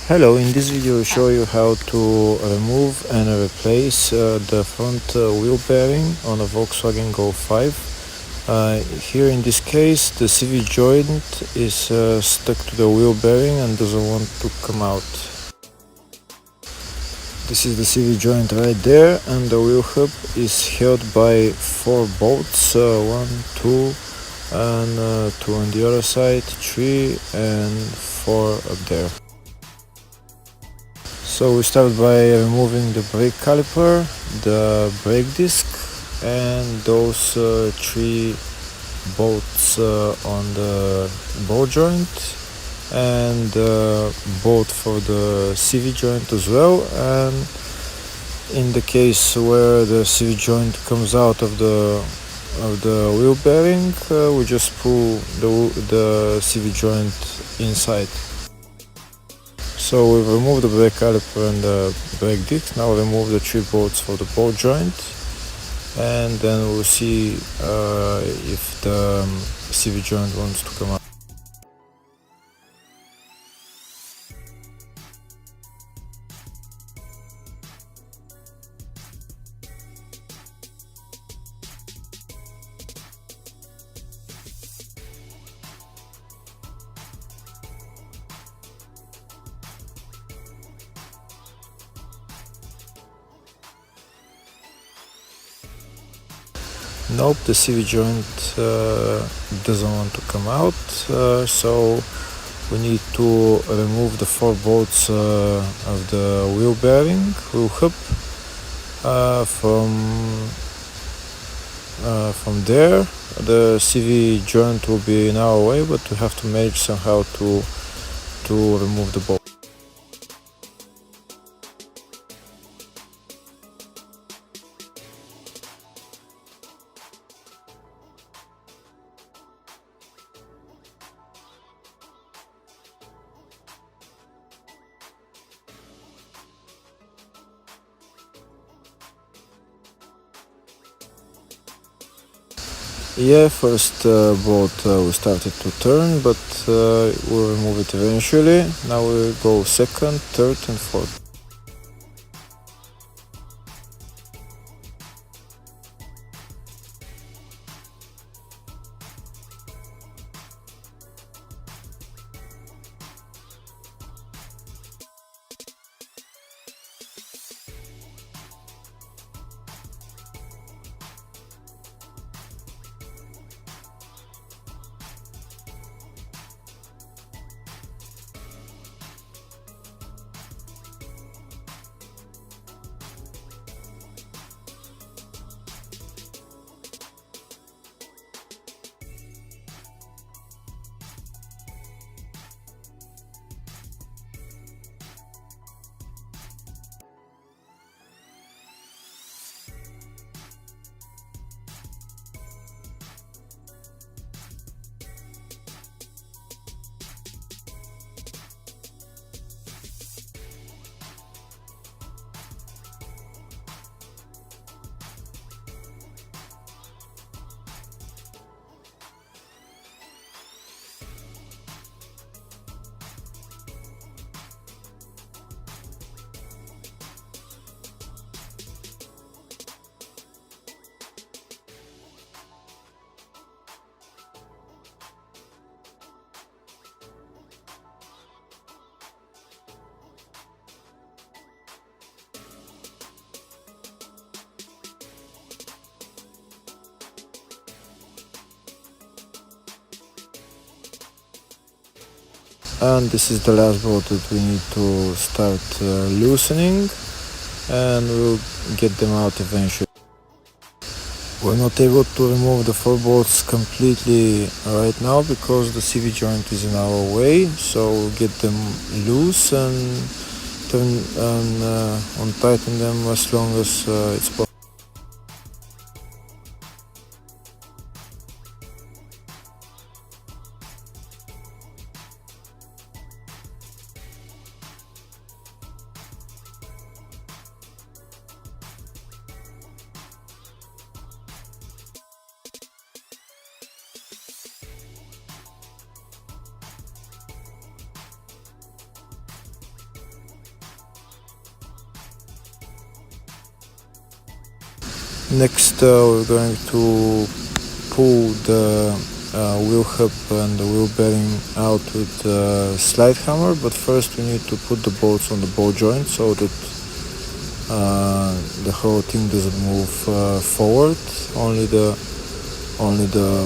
Hello, in this video I'll show you how to remove and replace the front wheel bearing on a Volkswagen Golf 5. Here in this case the CV joint is stuck to the wheel bearing and doesn't want to come out. This is the CV joint right there, and the wheel hub is held by 4 bolts, 1, 2 and 2 on the other side, 3 and 4 up there. So we start by removing the brake caliper, the brake disc and those 3 bolts on the ball joint, and bolt for the CV joint as well. And in the case where the CV joint comes out of the wheel bearing, we just pull the CV joint inside. So we've removed the brake caliper and the brake disc. Now remove the 3 bolts for the ball joint, and then we'll see if the CV joint wants to come out. Nope, the CV joint doesn't want to come out, so we need to remove the 4 bolts of the wheel bearing, wheel hub, from there. The CV joint will be in our way, but we have to manage somehow to remove the bolt. Yeah, first bolt we started to turn, but we'll remove it eventually. Now we go second, third and fourth. And this is the last bolt that we need to start loosening, and we'll get them out eventually. We're not able to remove the 4 bolts completely right now because the CV joint is in our way, so we'll get them loose and tighten them as long as it's possible. Next, we're going to pull the wheel hub and the wheel bearing out with a slide hammer, but first we need to put the bolts on the ball joint so that the whole thing doesn't move forward. Only the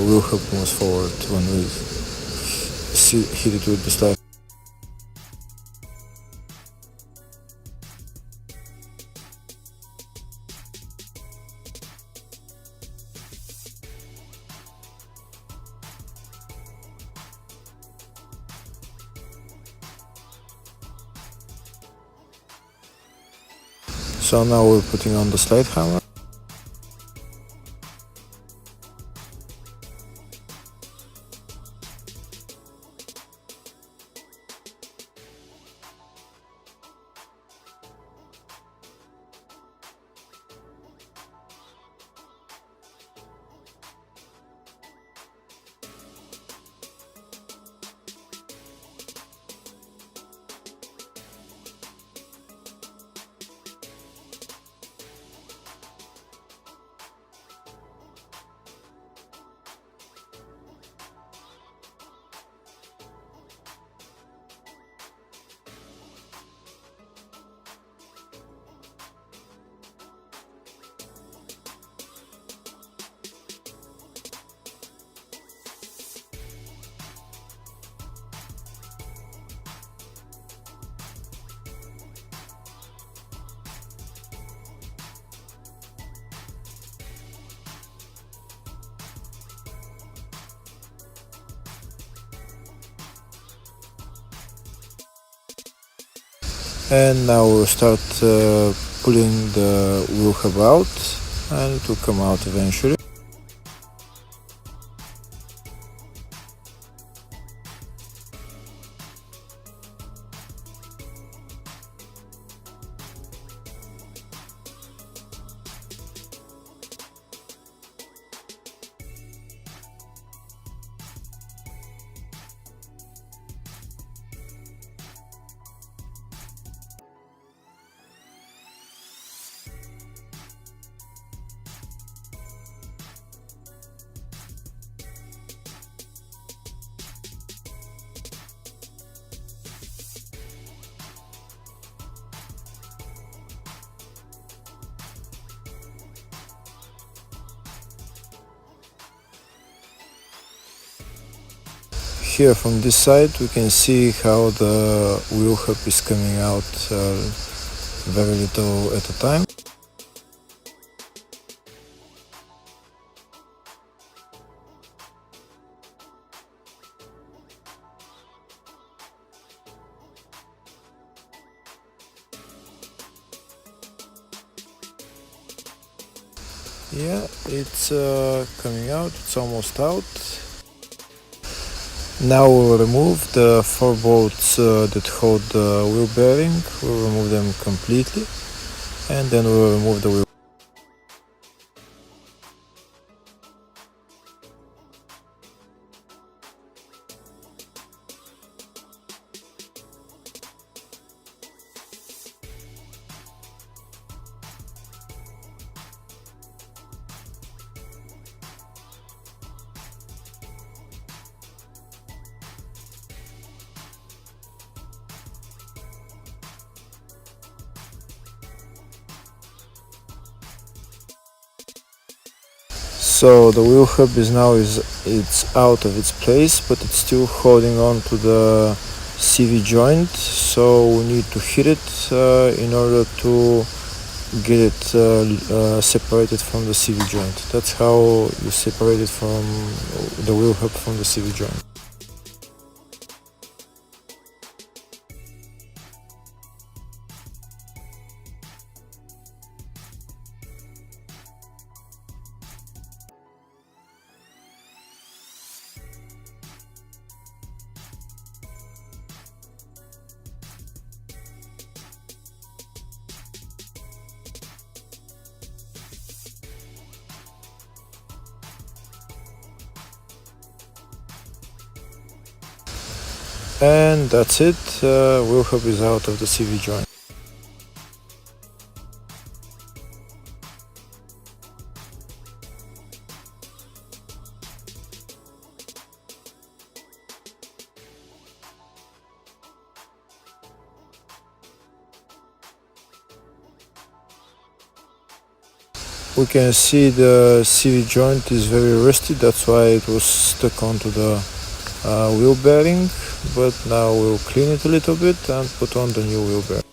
wheel hub moves forward when we hit it with the slide. So now we're putting on the slide hammer. And now we'll start pulling the wheel hub out, and it will come out eventually. Here from this side we can see how the wheel hub is coming out very little at a time. Yeah, it's coming out, it's almost out. Now we'll remove the 4 bolts that hold the wheel bearing. We'll remove them completely, and then we'll remove the wheel. So the wheel hub is now it's out of its place, but it's still holding on to the CV joint. So we need to hit it in order to get it separated from the CV joint. That's how you separate it from the wheel hub from the CV joint. And that's it, wheel hub is out of the CV joint. we can see the CV joint is very rusty, that's why it was stuck onto the wheel bearing, but now we'll clean it a little bit and put on the new wheel bearing.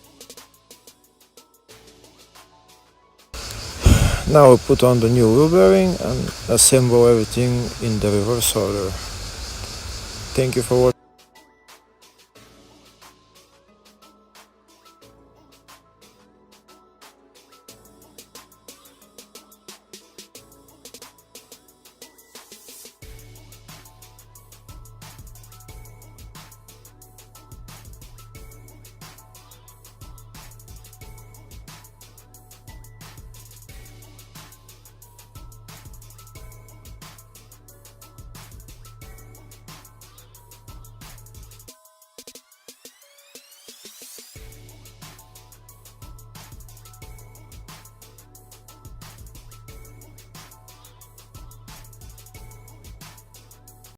Now we'll put on the new wheel bearing and assemble everything in the reverse order. Thank you for watching.